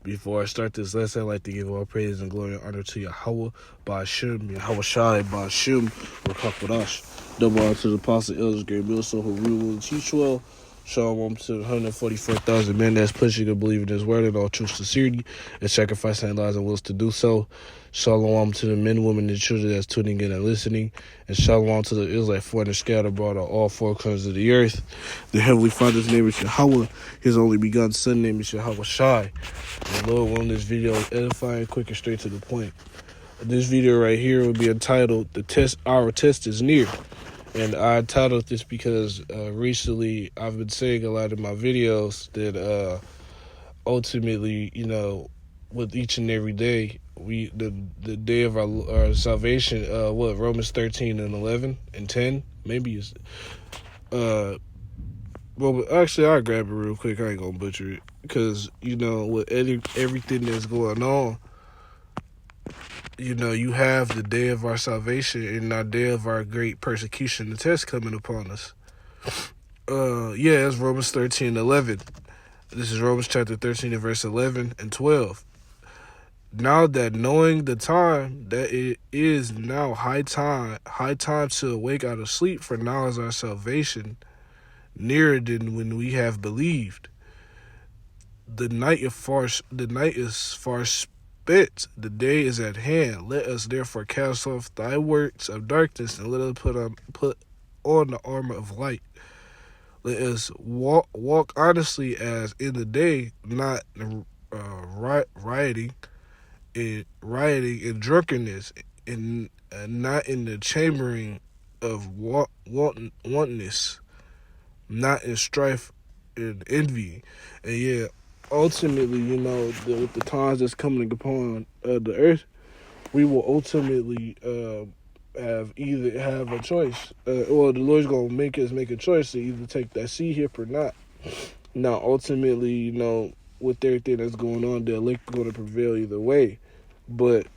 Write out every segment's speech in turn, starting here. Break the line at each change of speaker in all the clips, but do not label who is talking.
Before I start this lesson, I'd like to give all praise and glory and honor to Yahweh, Ba'ashem, Yahweh Shai, Ba'ashem, Rakakwadash. Double honor to the Apostle Elders, Gary Milson, who rule and teach well. Shalom to the 144,000 men that's pushing to believe in his word in all true sincerity and sacrificing their lives and wills to do so. Shalom to the men, women, and children that's tuning in and listening. And shalom to the Israelite foreign scattered abroad on all four corners of the earth. The Heavenly Father's name is Yahweh. His only begotten Son name is Yahweh Shai. And Lord willing, this video is edifying, quick, and straight to the point. This video right here will be entitled, Our Test is Near. And I titled this because recently I've been saying a lot in my videos that ultimately, with each and every day, the day of our salvation, Romans 13 and 11 and 10, maybe it's, well, actually I'll grab it real quick, I ain't gonna butcher it, because, with everything that's going on, you have the day of our salvation and our day of our great persecution, the test coming upon us. It's Romans 13 and 11. This is Romans chapter 13 and verse 11 and 12. Now that knowing the time, that it is now high time to awake out of sleep, for now is our salvation nearer than when we have believed. The night is far spent, the day is at hand. Let us therefore cast off thy works of darkness, and let us put on the armor of light. Let us walk honestly as in the day, not rioting and drunkenness, and not in the chambering of wantonness, not in strife and envy. And ultimately, with the times that's coming upon the earth, we will ultimately have a choice. The Lord's going to make us make a choice to either take that seed here or not. Now, ultimately, with everything that's going on, the elect are going to prevail either way. But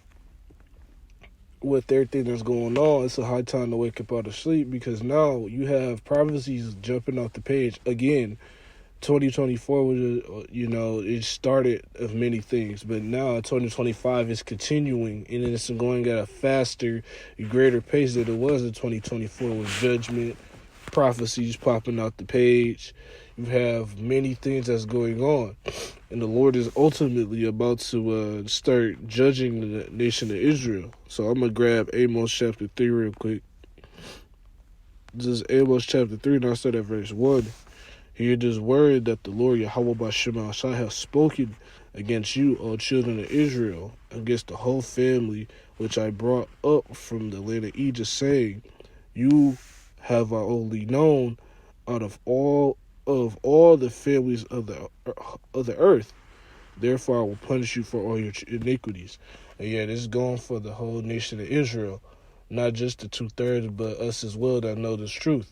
with everything that's going on, it's a high time to wake up out of sleep, because now you have prophecies jumping off the page again. 2024 was, it started of many things, but now 2025 is continuing, and it's going at a faster, greater pace than it was in 2024 with judgment, prophecies popping out the page. You have many things that's going on, and the Lord is ultimately about to start judging the nation of Israel. So I'm going to grab Amos chapter 3 real quick. This is Amos chapter 3, and I'll start at verse 1. Hear this word that the Lord Yahweh Ba'ashem Shai has spoken against you, O children of Israel, against the whole family which I brought up from the land of Egypt, saying, You have I only known out of all the families of the earth. Therefore I will punish you for all your iniquities. And this is going for the whole nation of Israel, not just the 2/3, but us as well that know this truth.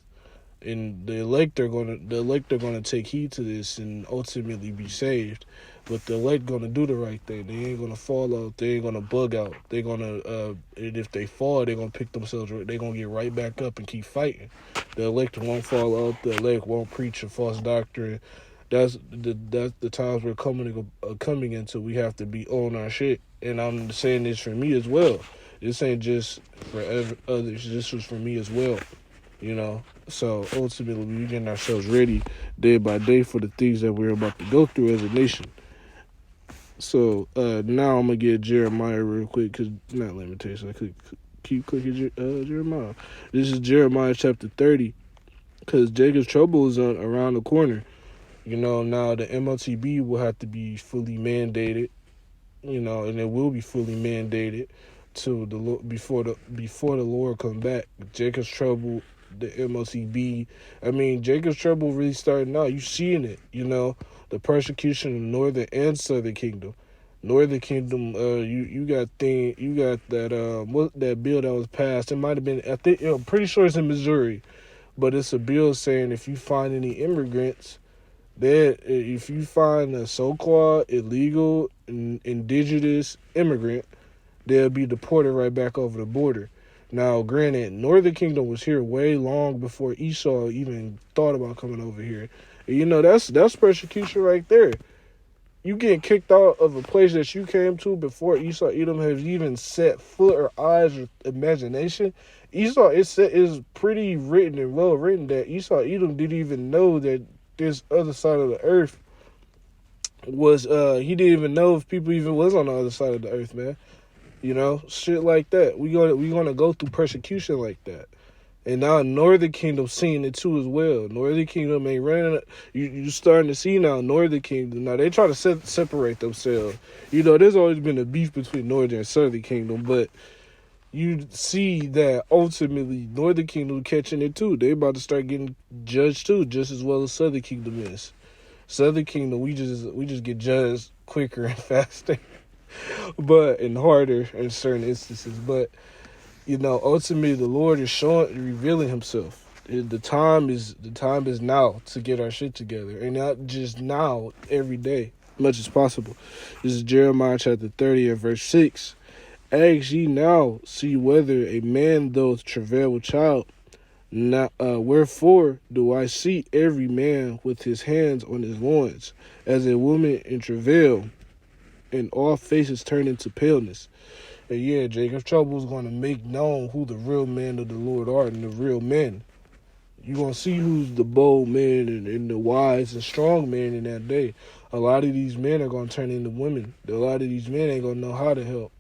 And the elect are gonna take heed to this and ultimately be saved. But the elect gonna do the right thing. They ain't gonna fall out. They ain't gonna bug out. They're gonna and if they fall, they're gonna pick themselves. They're gonna get right back up and keep fighting. The elect won't fall out. The elect won't preach a false doctrine. That's the times we're coming into. We have to be on our shit. And I'm saying this for me as well. This ain't just for others. This was for me as well. So ultimately we're getting ourselves ready day by day for the things that we're about to go through as a nation. So now I'm going to get Jeremiah real quick, because not limitation. I could keep clicking Jeremiah. This is Jeremiah chapter 30, because Jacob's trouble is around the corner. Now the MLTB will have to be fully mandated, and it will be fully mandated to before the Lord come back. Jacob's trouble, the MLCB. Jacob's trouble really starting out. You seeing it, the persecution of northern and southern kingdom. Northern kingdom, you got that bill that was passed. It might have been, I'm pretty sure it's in Missouri, but it's a bill saying if you find any immigrants, if you find a so-called illegal indigenous immigrant, they'll be deported right back over the border. Now, granted, Northern Kingdom was here way long before Esau even thought about coming over here. That's persecution right there. you getting kicked out of a place that you came to before Esau Edom has even set foot or eyes or imagination. Esau is pretty written and well written that Esau Edom didn't even know that this other side of the earth was he didn't even know if people even was on the other side of the earth, man. You know, shit like that. We gonna go through persecution like that. And now Northern Kingdom seeing it too as well. Northern Kingdom ain't running. You starting to see now Northern Kingdom. Now they try to separate themselves. You know, there's always been a beef between Northern and Southern Kingdom, but you see that ultimately Northern Kingdom catching it too. They about to start getting judged too, just as well as Southern Kingdom is. Southern Kingdom, we just get judged quicker and faster, and harder in certain instances, but. You know, ultimately, the Lord is revealing Himself. The time is now to get our shit together, and not just now, every day, as much as possible. This is Jeremiah chapter 30 and verse 6. Ask ye now, see whether a man doth travail with child. Now, wherefore do I see every man with his hands on his loins, as a woman in travail, and all faces turn into paleness. And yeah, Jacob Trouble is going to make known who the real men of the Lord are and the real men. You're going to see who's the bold men and the wise and strong men in that day. A lot of these men are going to turn into women. A lot of these men ain't going to know how to help.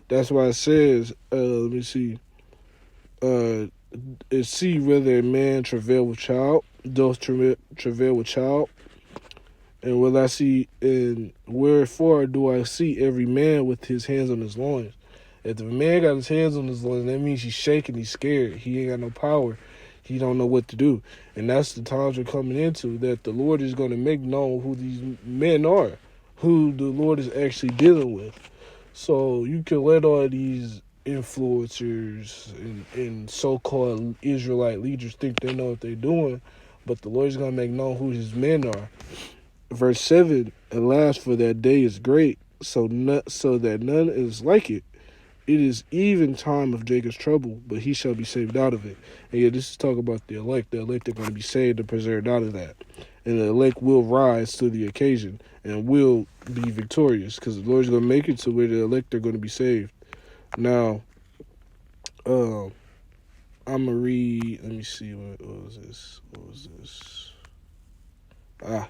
That's why it says, let me see. See whether a man travail with child, doth travail with child. And will I see, and wherefore do I see every man with his hands on his loins? If the man got his hands on his loins, that means he's shaking, he's scared. He ain't got no power. He don't know what to do. And that's the times we're coming into, that the Lord is going to make known who these men are, who the Lord is actually dealing with. So you can let all these influencers and so-called Israelite leaders think they know what they're doing, but the Lord is going to make known who his men are. Verse 7, alas, for that day is great, so that none is like it. It is even time of Jacob's trouble, but he shall be saved out of it. And yeah, this is talking about the elect. The elect are going to be saved and preserved out of that. And the elect will rise to the occasion and will be victorious, because the Lord's going to make it to where the elect are going to be saved. Now, I'm going to read, let me see, what was this?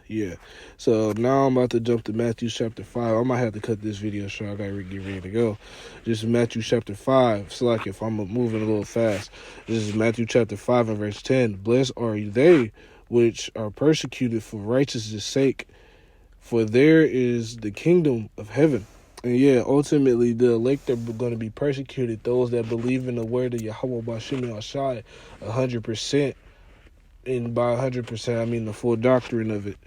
Yeah. So now I'm about to jump to Matthew chapter 5. I might have to cut this video short. I gotta get ready to go. This is Matthew chapter 5. It's like if I'm moving a little fast. This is Matthew chapter 5 and verse 10. Blessed are they which are persecuted for righteousness' sake, for there is the kingdom of heaven. And yeah, ultimately the elect are going to be persecuted. Those that believe in the word of Yahweh Bashim Yahshai 100%. And by 100%, I mean the full doctrine of it.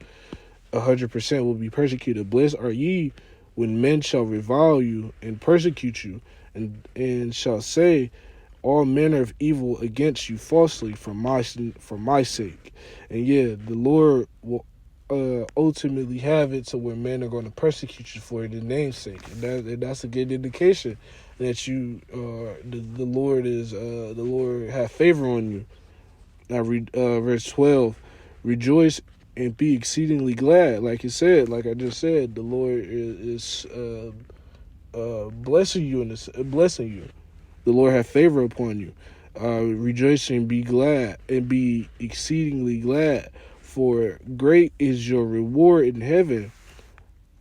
100% will be persecuted. Blessed are ye when men shall revile you and persecute you, and shall say all manner of evil against you falsely for my sake. And yeah, the Lord will ultimately have it to where men are going to persecute you for the name's sake, and that's a good indication that you the Lord have favor on you. Now, verse 12, rejoice and be exceedingly glad. Like it said, like I just said, the Lord is blessing you blessing you. The Lord have favor upon you. Rejoice and be glad and be exceedingly glad, for great is your reward in heaven.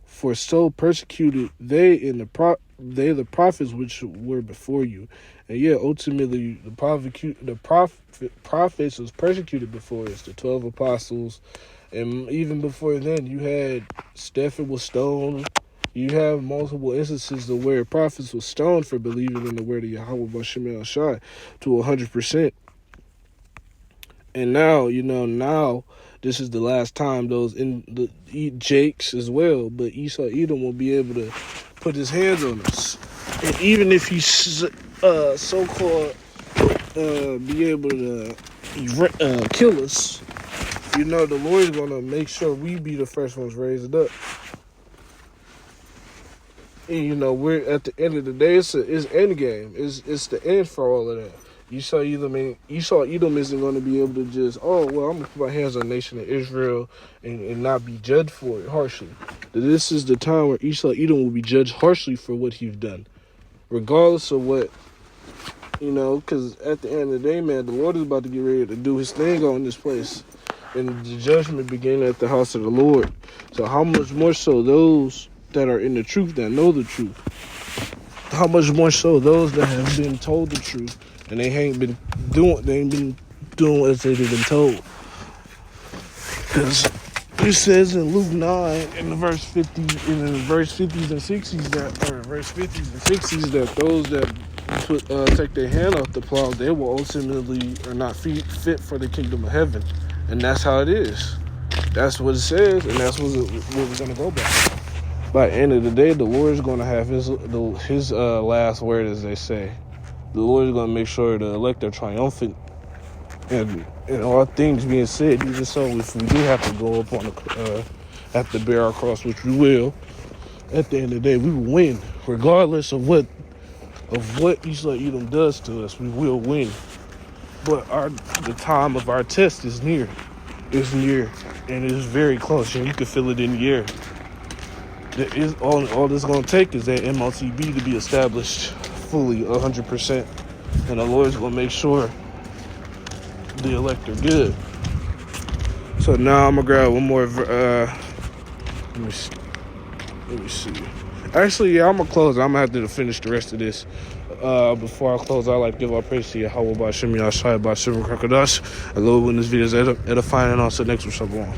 For so persecuted they the prophets which were before you. And yeah, ultimately the prophets was persecuted before us, the 12 apostles, and even before then you had Stephen was stoned. You have multiple instances of where prophets were stoned for believing in the word of Yahweh Bashim Shai to 100%. And now this is the last time those in the Jakes as well, but Esau Edom will be able to put his hands on us. And even if he's so-called be able to kill us, the Lord's going to make sure we be the first ones raised up. And, we're at the end of the day, it's end game. It's the end for all of that. Esau Edom isn't going to be able to just, oh well, I'm gonna put my hands on the nation of Israel and not be judged for it harshly. This is the time where Esau Edom will be judged harshly for what he's done, regardless of what, because at the end of the day, man, the Lord is about to get ready to do His thing on this place, and the judgment begin at the house of the Lord. So how much more so those that are in the truth, that know the truth? How much more so those that have been told the truth and they ain't been doing as they've been told? Because it says in Luke 9 in the verse 50, in the verse 50s and 60s that those that take their hand off the plow, they will ultimately are not fit for the kingdom of heaven. And that's how it is. That's what it says, and that's what we're going to go by. By the end of the day, the Lord is going to have his last word, as they say. The Lord is going to make sure the elect are triumphant. And all things being said, even so, if we do have to go up on have to bear our cross, which we will, at the end of the day, we will win. Regardless of what Esau Edom does to us, we will win. But the time of our test is near. It's near, and it's very close. And you can feel it in the air. All it's going to take is that MLTB to be established fully, 100%. And the Lord's going to make sure the elect are good. So now I'm going to grab one more. Let me see. Actually, yeah, I'm going to close. I'm going to have to finish the rest of this. Before I close, I'd like to give our praise to Yahweh Ba'Shem Yashai Ba'Shem Krakadosh. I love when this video is edifying, and also next one. Shalom.